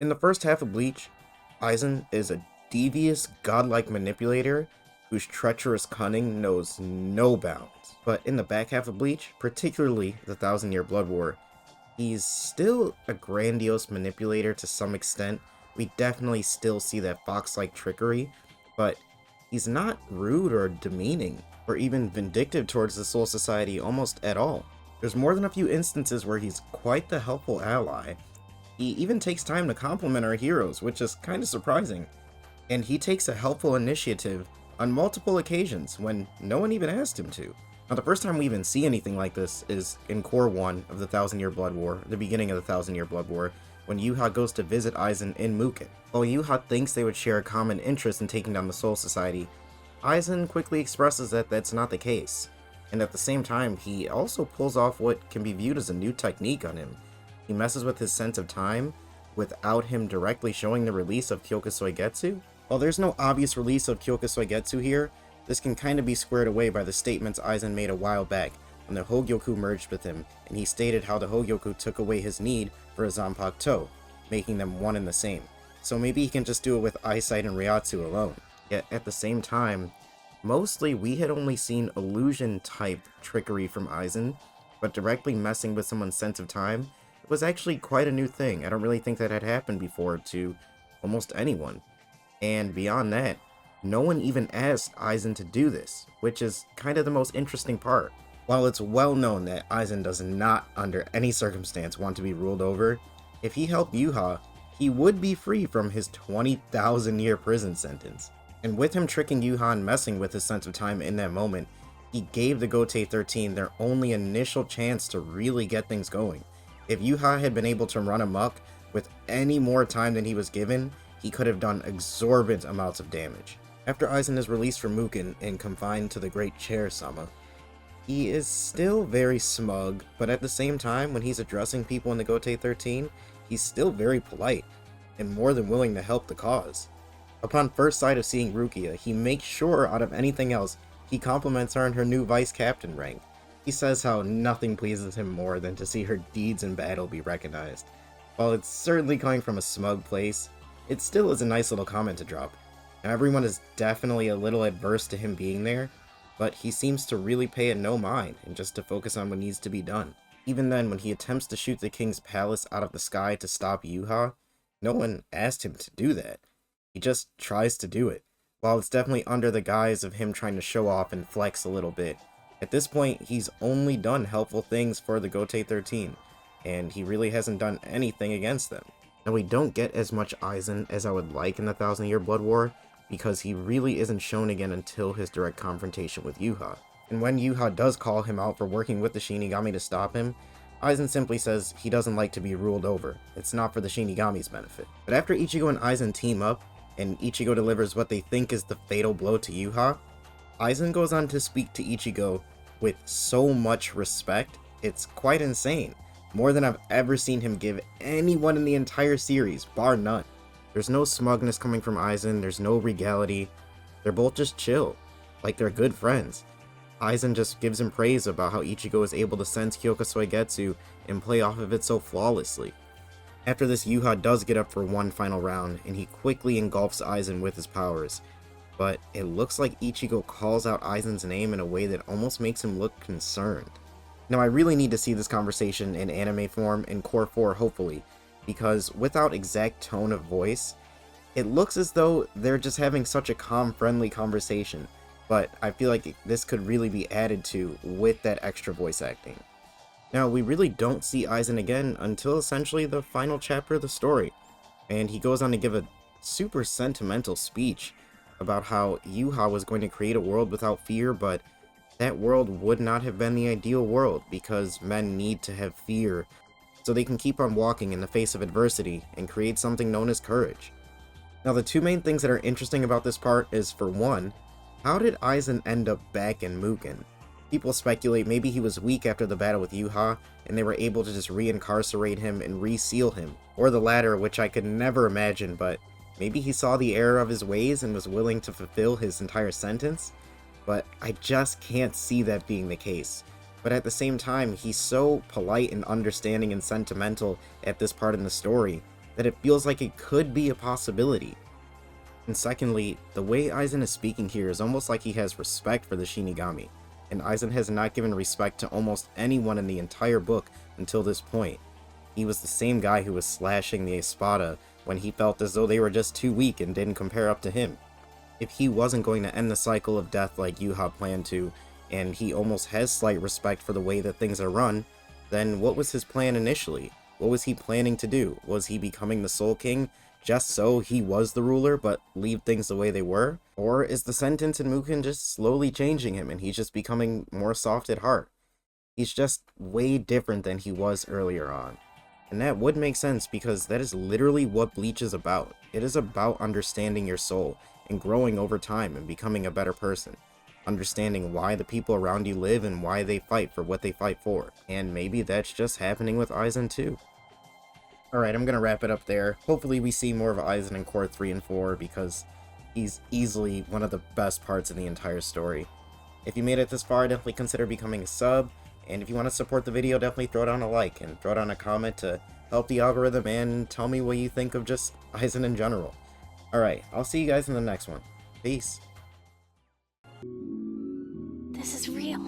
In the first half of Bleach, Aizen is a devious, godlike manipulator whose treacherous cunning knows no bounds. But in the back half of Bleach, particularly the Thousand Year Blood War, he's still a grandiose manipulator to some extent. We definitely still see that fox-like trickery, but he's not rude or demeaning, or even vindictive towards the Soul Society almost at all. There's more than a few instances where he's quite the helpful ally. He even takes time to compliment our heroes, which is kinda surprising. And he takes a helpful initiative on multiple occasions when no one even asked him to. Now, the first time we even see anything like this is in Core 1 of the Thousand Year Blood War, the beginning of the Thousand Year Blood War, when Yuha goes to visit Aizen in Muken. While Yuha thinks they would share a common interest in taking down the Soul Society, Aizen quickly expresses that that's not the case. And at the same time, he also pulls off what can be viewed as a new technique on him. He messes with his sense of time without him directly showing the release of Kyokusoi Getsu. While there's no obvious release of Kyokusoi Getsu here, this can kind of be squared away by the statements Aizen made a while back when the Hogyoku merged with him, and he stated how the Hogyoku took away his need for a Zanpakuto, making them one and the same. So maybe he can just do it with eyesight and Ryatsu alone. Yet at the same time, mostly we had only seen illusion-type trickery from Aizen, but directly messing with someone's sense of time was actually quite a new thing. I don't really think that had happened before to almost anyone. And beyond that, no one even asked Aizen to do this, which is kind of the most interesting part. While it's well known that Aizen does not under any circumstance want to be ruled over, if he helped Yuha, he would be free from his 20,000 year prison sentence. And with him tricking Yuha and messing with his sense of time in that moment, he gave the Gotei 13 their only initial chance to really get things going. If Yuha had been able to run amok with any more time than he was given, he could have done exorbitant amounts of damage. After Aizen is released from Muken and confined to the Great Chair Sama, he is still very smug, but at the same time, when he's addressing people in the Gotei 13, he's still very polite and more than willing to help the cause. Upon first sight of seeing Rukia, he makes sure out of anything else he compliments her on her new vice captain rank. He says how nothing pleases him more than to see her deeds in battle be recognized. While it's certainly coming from a smug place, it still is a nice little comment to drop. Now, everyone is definitely a little adverse to him being there, but he seems to really pay it no mind and just to focus on what needs to be done. Even then, when he attempts to shoot the king's palace out of the sky to stop Yuha, no one asked him to do that. He just tries to do it. While it's definitely under the guise of him trying to show off and flex a little bit, at this point, he's only done helpful things for the Gotei 13, and he really hasn't done anything against them. Now, we don't get as much Aizen as I would like in the Thousand Year Blood War, because he really isn't shown again until his direct confrontation with Yuha. And when Yuha does call him out for working with the Shinigami to stop him, Aizen simply says he doesn't like to be ruled over. It's not for the Shinigami's benefit. But after Ichigo and Aizen team up, and Ichigo delivers what they think is the fatal blow to Yuha, Aizen goes on to speak to Ichigo with so much respect, it's quite insane. More than I've ever seen him give anyone in the entire series, bar none. There's no smugness coming from Aizen, there's no regality. They're both just chill, like they're good friends. Aizen just gives him praise about how Ichigo is able to sense Kyokusoi Getsu and play off of it so flawlessly. After this, Yuha does get up for one final round, and he quickly engulfs Aizen with his powers. But it looks like Ichigo calls out Aizen's name in a way that almost makes him look concerned. Now, I really need to see this conversation in anime form in Core 4, hopefully, because without exact tone of voice, it looks as though they're just having such a calm, friendly conversation, but I feel like this could really be added to with that extra voice acting. Now, we really don't see Aizen again until essentially the final chapter of the story, and he goes on to give a super sentimental speech about how Yuha was going to create a world without fear, but that world would not have been the ideal world because men need to have fear so they can keep on walking in the face of adversity and create something known as courage. Now, the two main things that are interesting about this part is, for one, how did Aizen end up back in Mugen? People speculate maybe he was weak after the battle with Yuha, and they were able to just reincarcerate him and reseal him, or the latter, which I could never imagine, but maybe he saw the error of his ways and was willing to fulfill his entire sentence? But I just can't see that being the case. But at the same time, he's so polite and understanding and sentimental at this part in the story, that it feels like it could be a possibility. And secondly, the way Aizen is speaking here is almost like he has respect for the Shinigami, and Aizen has not given respect to almost anyone in the entire book until this point. He was the same guy who was slashing the Espada when he felt as though they were just too weak and didn't compare up to him. If he wasn't going to end the cycle of death like Yuha planned to, and he almost has slight respect for the way that things are run, then what was his plan initially? What was he planning to do? Was he becoming the Soul King just so he was the ruler but leave things the way they were? Or is the sentence in Mugen just slowly changing him and he's just becoming more soft at heart? He's just way different than he was earlier on. And that would make sense because that is literally what Bleach is about. It is about understanding your soul and growing over time and becoming a better person. Understanding why the people around you live and why they fight for what they fight for. And maybe that's just happening with Aizen too. Alright, I'm gonna wrap it up there. Hopefully we see more of Aizen in Core 3 and 4 because he's easily one of the best parts of the entire story. If you made it this far, definitely consider becoming a sub. And if you want to support the video, definitely throw down a like and throw down a comment to help the algorithm and tell me what you think of just Aizen in general. Alright, I'll see you guys in the next one. Peace. This is real.